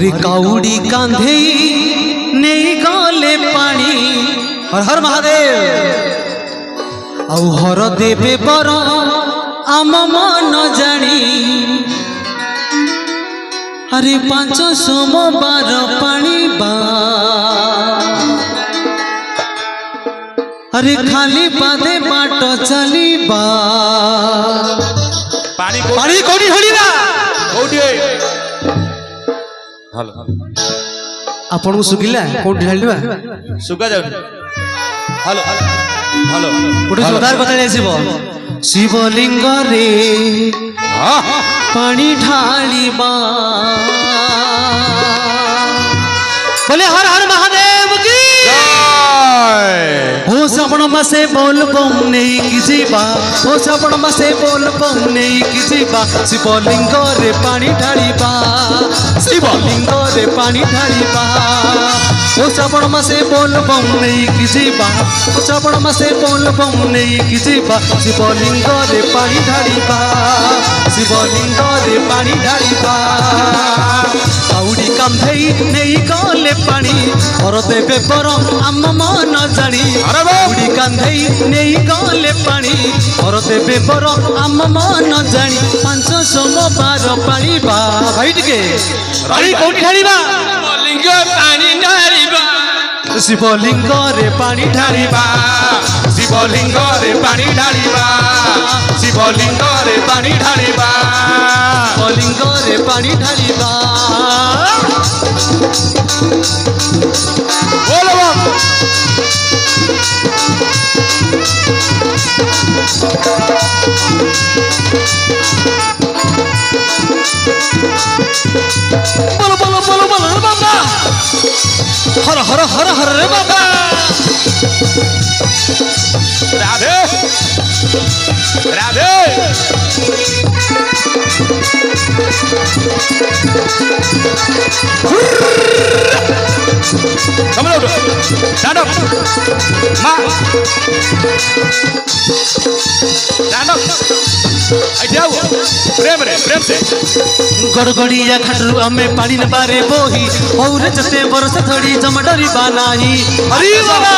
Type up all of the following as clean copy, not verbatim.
अरे काउडी कांधे नहीं गले पानी हर हर महादेव आउ हर देवे बर आम मन जानी अरे 5 सोमवार पानी बा अरे खाली पादे बाट चलीबा पानी पानी कोडी ढलिबा कोडी हेलो आपण को सुगिला कोडी ढलिबा सुगा जाउ हेलो हेलो गोटे जोरदार कथा आसीबो शिवलिंग रे पानी ढालिबा बोले हर हर महादेव की हो श्रावण मासे बोल बम नहीं कि जीवा हो श्रावण मासे बोल बम नहीं कि जीवा शिवलिंग रे पानी ढालिबा शिवलिंग रे पानी ढालिबा हो श्रावण मासे बोल बम नहीं कि जीवा हो श्रावण मासे बोल बम नहीं कि जीवा शिवलिंग रे पानी ढालिबा शिवलिंग रे पानी ढालिबा काउडी कांधई नहीं गले पानी और देवे बर आम मन जानी काउडी कांधई नहीं गले पानी और देवे बर आम मन जानी 5 सोमवार पालिबा भाई टिके पानी कोठी ढालिबा लिंग पानी ढालिबा शिवलिंग रे पानी ढालिबा शिवलिंग रे पानी ढालिबा शिवलिंग रे पानी ढालिबा शिवलिंग रे पानी ढालिबा बोलो बोलो बोलो बोलो बोलो बाबा हर हर हर हर रे बाबा Radhe Radhe Come on, stand up, ma. Stand up. I tell you, प्रेम से. गड़गड़िया खटरू हमें पानी न बारे बोही और जते बरस थोड़ी जमडरी बनाई हरी बाबा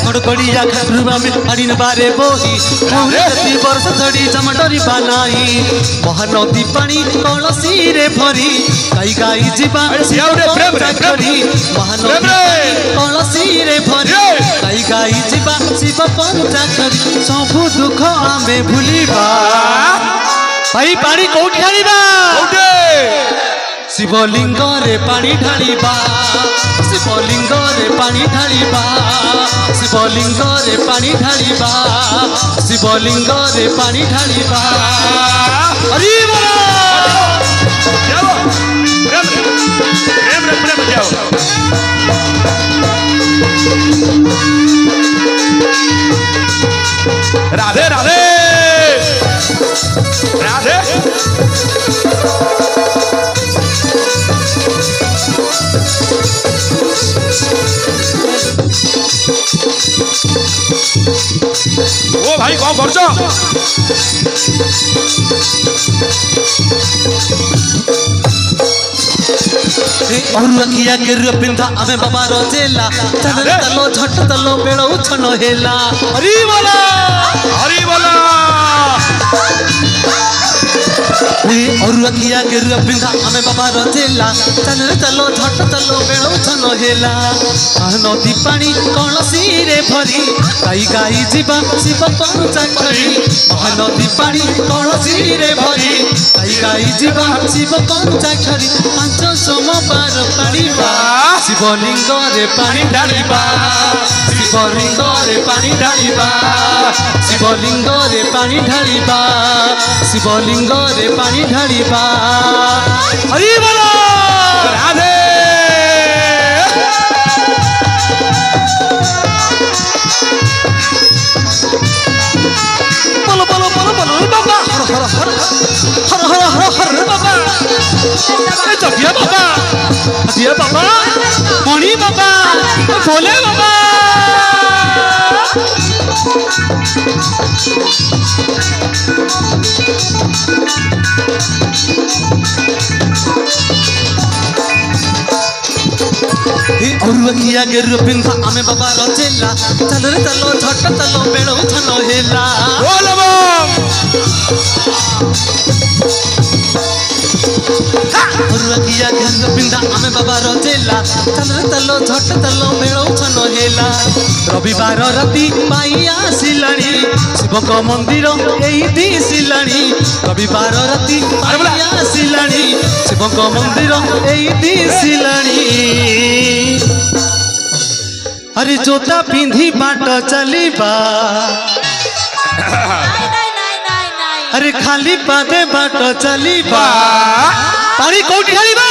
गड़गड़िया खटरू हमें पानी न बारे बोही और जते बरस थोड़ी जमडरी बनाई महानदी पानी कलसी रे भरी गाई गाई जीवा महानदी कलसी रे भरी गाई गाई जीवा शिव पंचा करी सबु दुख आमे भूलिबा भाई पानी कोठी ढालिबा शिवलिंग रे पानी ढालिबा शिवलिंग रे पानी ढालिबा शिवलिंग रे पानी ढालिबा शिवलिंग रे पानी ढालिबा हरि बोल जाओ प्रेम जाओ राधे राधे राधे ओ भाई कौन करछ और रखिया के रे पिंधा हमें बाबा रोजेला चल तलो झट तलो बेड़ो छनो हेला हरि बोला और रखिया के रे पिंधा हमें बाबा रोजेला चल तलो झट तलो बेड़ो छनो हेला नदी पानी कलसी रे भरी गाई गाई जीवा शिव पंचा करी नदी पानी कलसी रे भरी गाई गाई जीवा शिव पंचा करी 5 सोमवार पालिबा शिवलिंग रे पानी ढालिबा शिवलिंग रे पानी ढालिबा शिवलिंग रे पानी ढालिबा शिवलिंग रे पानी ढालिबा हरि बोलो राधे बोलो बोलो बोलो बोलो बाबा हर हर हर हर हर हर बाबा जबिया बाबा दिया बाबा मणि बाबा भोले बाबा अखिया गेरु पिंधा आमे बाबा रचेला चल रे चलो झट चलो बेड़ो छन हेला बोल बम अखिया गेरु पिंधा आमे बाबा रचेला चल रे चलो झट चलो बेड़ो छन हेला रविवार राति पाई आसिलाणी शिवक मंदिर एई दिसिलाणी रविवार राति पाई आसिलाणी शिवक मंदिर एई दिसिलाणी अरे जोता पिंधी बाट चलीबा अरे खाली पादे बाट चलीबा पानी कोठी ढालिबा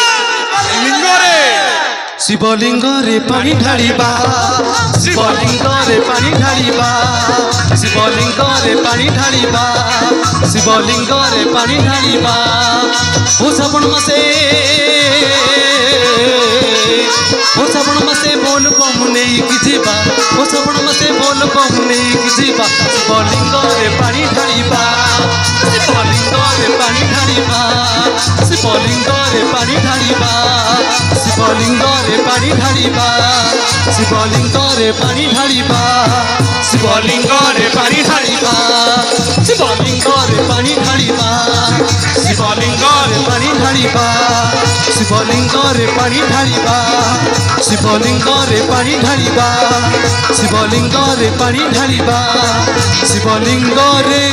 लिंग रे शिवलिंग रे पानी ढालिबा शिवलिंग रे पानी ढालिबा शिवलिंग रे पानी ढालिबा शिवलिंग रे पानी ढालिबा ओ श्रावण मासे बोल बम नहीं किजिबा ओ श्रावण मासे बोल बम नहीं किजिबा शिवलिंग रे पानी ढालिबा शिवलिंग रे पानी ढालिबा शिवलिंग रे पानी ढालिबा शिवलिंग रे पानी ढालिबा शिवलिंग रे पानी ढालिबा शिवलिंग रे पानी ढालिबा शिवलिंग रे पानी ढालिबा शिवलिंग रे पानी ढालिबा शिवलिंग रे पानी ढालिबा शिवलिंग रे पानी ढालिबा शिवलिंग रे पानी ढालिबा शिवलिंग रे